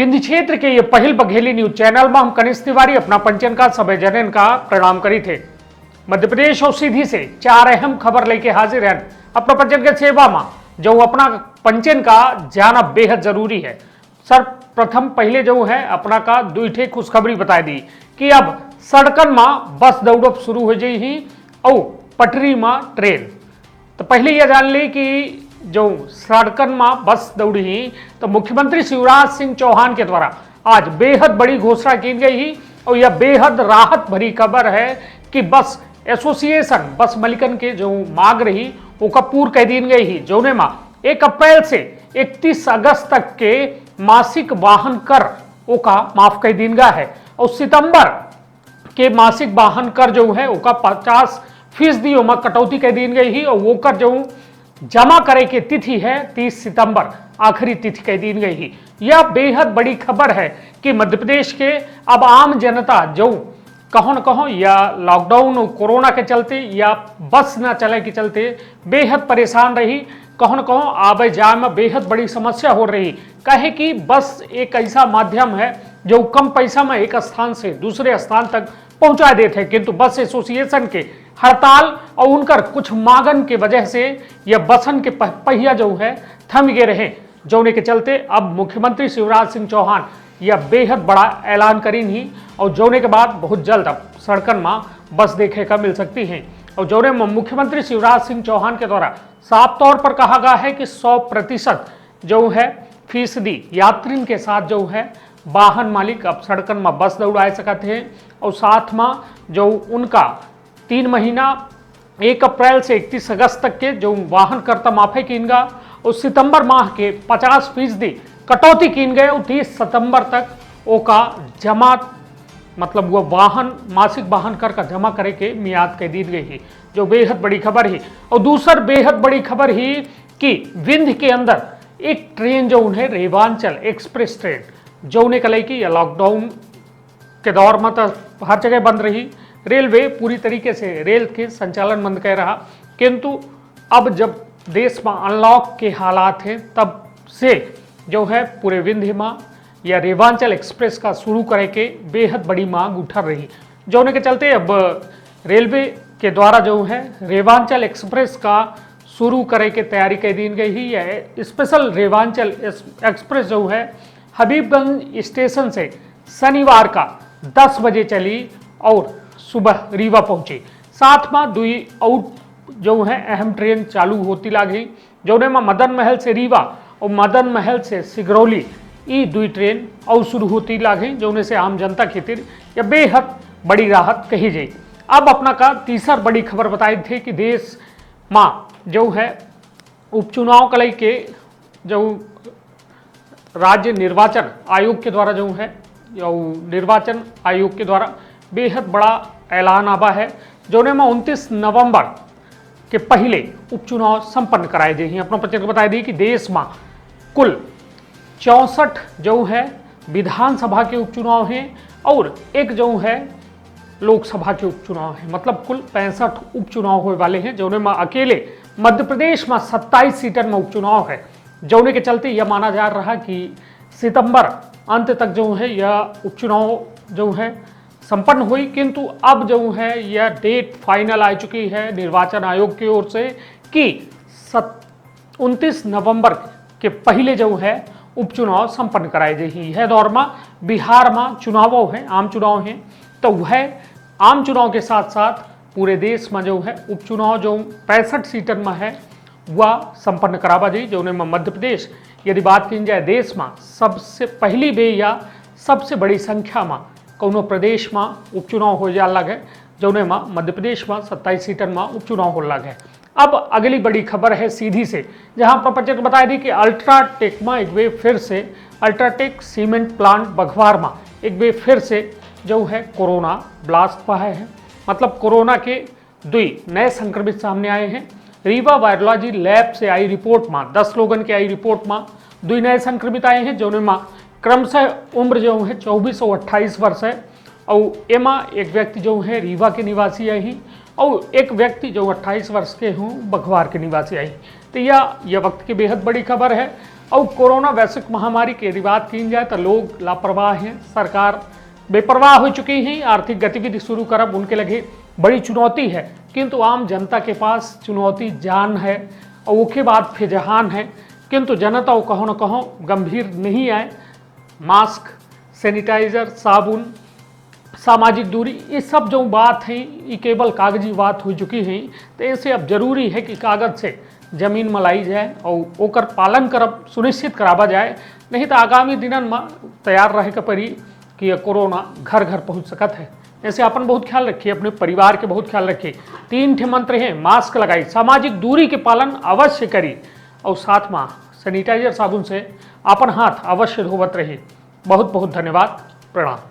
विंध्य क्षेत्र के ये पहल बघेली न्यूज चैनल में हम कनिष्ठ तिवारी अपना पंचन का सभे जनन का प्रणाम करी थे। मध्य प्रदेश और सीधी से चार अहम खबर लेके हाजिर हैं अपना पंचन के सेवा में, जो अपना पंचन का जाना बेहद जरूरी है। सर प्रथम पहले जो है अपना का दुईठे खुशखबरी बता दी कि अब सड़कन में बस दौड़ब शुरू हो जाई ही और पटरी में ट्रेन। तो पहले यह जान ली कि जो सड़कन में बस दौड़ी ही तो मुख्यमंत्री शिवराज सिंह चौहान के द्वारा आज बेहद बड़ी घोषणा की गई ही और यह बेहद राहत भरी खबर है कि बस एसोसिएशन बस मालिकन के जो मांग रही वो पूर्ण कह दी गई ही, जोने में 1 अप्रैल से 31 अगस्त तक के मासिक वाहन कर वो का माफ कर दी गया है और सितंबर के मासिक वाहन कर जो है वो 50% में कटौती कर दी गई ही और वो कर जो जमा करे की तिथि है 30 सितंबर आखिरी तिथि कह दी गई ही। यह बेहद बड़ी खबर है कि मध्य प्रदेश के अब आम जनता जो कहो न कहो या लॉकडाउन कोरोना के चलते या बस न चले के चलते बेहद परेशान रही, कहो न कहो आवे जाए में बेहद बड़ी समस्या हो रही। कहे कि बस एक ऐसा माध्यम है जो कम पैसा में एक स्थान से दूसरे स्थान तक पहुंचा देते हैं, किंतु बस एसोसिएशन के हड़ताल और उनकर कुछ मांगन के वजह से यह बसन के पहिया जो है थम गए रहे, जोने के चलते अब मुख्यमंत्री शिवराज सिंह चौहान यह बेहद बड़ा ऐलान करीन ही और जोने के बाद बहुत जल्द अब सड़कन में बस देखे का मिल सकती है। और जोने में मुख्यमंत्री शिवराज सिंह चौहान के द्वारा साफ तौर पर कहा गया है कि 100% जो है फीसदी यात्रियों के साथ जो है वाहन मालिक अब सड़कन में बस दौड़ाए सकते हैं और साथ में जो उनका 3 महीना 1 अप्रैल से 31 अगस्त तक के जो वाहन करता माफी कीन गा और सितंबर माह के 50% कटौती कीन गए और 30 सितंबर तक वो का जमा मतलब वो वाहन मासिक वाहन कर का जमा करे के मियाद कह दी गई है, जो बेहद बड़ी खबर है। और दूसर बेहद बड़ी खबर ही कि विंध्य के अंदर एक ट्रेन जो उन्हें रेवांचल एक्सप्रेस ट्रेन जो उन्हें कल की लॉकडाउन के दौर में तो हर जगह बंद रही, रेलवे पूरी तरीके से रेल के संचालन बंद कर रहा, किंतु अब जब देश में अनलॉक के हालात हैं तब से जो है पूरे विंध्य में या रेवांचल एक्सप्रेस का शुरू करे के बेहद बड़ी मांग उठा रही, जो होने के चलते अब रेलवे के द्वारा जो है रेवांचल एक्सप्रेस का शुरू करे के तैयारी कर दी गई ही। यह स्पेशल रेवांचल एक्सप्रेस जो है हबीबगंज स्टेशन से शनिवार का 10 बजे चली और सुबह रीवा पहुंची। साथ में 2 और जो है अहम ट्रेन चालू होती लगी, जोने में मदन महल से रीवा और मदन महल से सिगरौली ये 2 ट्रेन और शुरू होती लगी, जोने से आम जनता खातिर यह बेहद बड़ी राहत कही जाए। अब अपना का तीसरा बड़ी खबर बताई थी कि देश में जो है उपचुनाव के लिए के जो राज्य निर्वाचन आयोग के द्वारा जो है निर्वाचन आयोग के द्वारा बेहद बड़ा ऐलान आवा है, जोने में 29 नवंबर के पहले उपचुनाव संपन्न कराए जाए। अपना पत्र बता दी कि देश में कुल 64 जो है विधानसभा के उपचुनाव हैं और एक जो है लोकसभा के उपचुनाव है, मतलब कुल 65 उपचुनाव होने वाले हैं, जोने में अकेले मध्य प्रदेश में 27 सीटन में उपचुनाव है, जोने के चलते यह माना जा रहा कि सितंबर अंत तक जो है यह उपचुनाव जो है संपन्न हुई, किंतु अब जो है यह डेट फाइनल आ चुकी है निर्वाचन आयोग की ओर से कि 29 नवंबर के पहले जो है उपचुनाव संपन्न कराए जाए। यह दौर में बिहार में चुनाव है, आम चुनाव हैं, तो वह आम चुनाव के साथ साथ पूरे देश में जो है उपचुनाव जो 65 सीटन में है वह संपन्न करावा जाए, जो में मध्य प्रदेश यदि बात की जाए देश में सबसे पहली बे या सबसे बड़ी संख्या में कोनो प्रदेश में उपचुनाव हो जा लगे, जोने में मध्य प्रदेश में 27 सीटन में उपचुनाव हो लगे। अब अगली बड़ी खबर है सीधी से, जहां पर पंचायत बता दी कि अल्ट्राटेक में एक वे फिर से अल्ट्राटेक सीमेंट प्लांट बघवार में एक वे फिर से जो है कोरोना ब्लास्ट पाया है, मतलब कोरोना के 2 नए संक्रमित सामने आए हैं। रीवा वायरोलॉजी लैब से आई रिपोर्ट में 10 लोगों की आई रिपोर्ट में 2 नए संक्रमित आए हैं, जोने में क्रमशः उम्र जो है 24 और 28 वर्ष है और एमा एक व्यक्ति जो है रीवा के निवासी आई ही और एक व्यक्ति जो 28 वर्ष के हों बघवार के निवासी आई। तो यह वक्त की बेहद बड़ी खबर है। और कोरोना वैश्विक महामारी की यदि बात की जाए तो लोग लापरवाह हैं, सरकार बेपरवाह हो चुकी हैं, आर्थिक गतिविधि शुरू करब उनके लगे बड़ी चुनौती है, किंतु आम जनता के पास चुनौती जान है और उसके बाद फिजहान है, किंतु जनता वो कहो न कहो गंभीर नहीं आए। मास्क, सैनिटाइजर, साबुन, सामाजिक दूरी, ये सब जो बात है ये केवल कागजी बात हो चुकी है। तो ऐसे अब जरूरी है कि कागज से जमीन मलाई जाए और ओकर पालन करब सुनिश्चित करावा जाए, नहीं तो आगामी दिनन में तैयार रहे के पड़ी कि यह कोरोना घर घर पहुंच सकत है। ऐसे अपन बहुत ख्याल रखिए, अपने परिवार के बहुत ख्याल रखिए। 3 ठे मंत्र हैं, मास्क लगाई, सामाजिक दूरी के पालन अवश्य करी और साथ में सैनिटाइजर साबुन से अपन हाथ अवश्य धोवत रही। बहुत बहुत धन्यवाद, प्रणाम।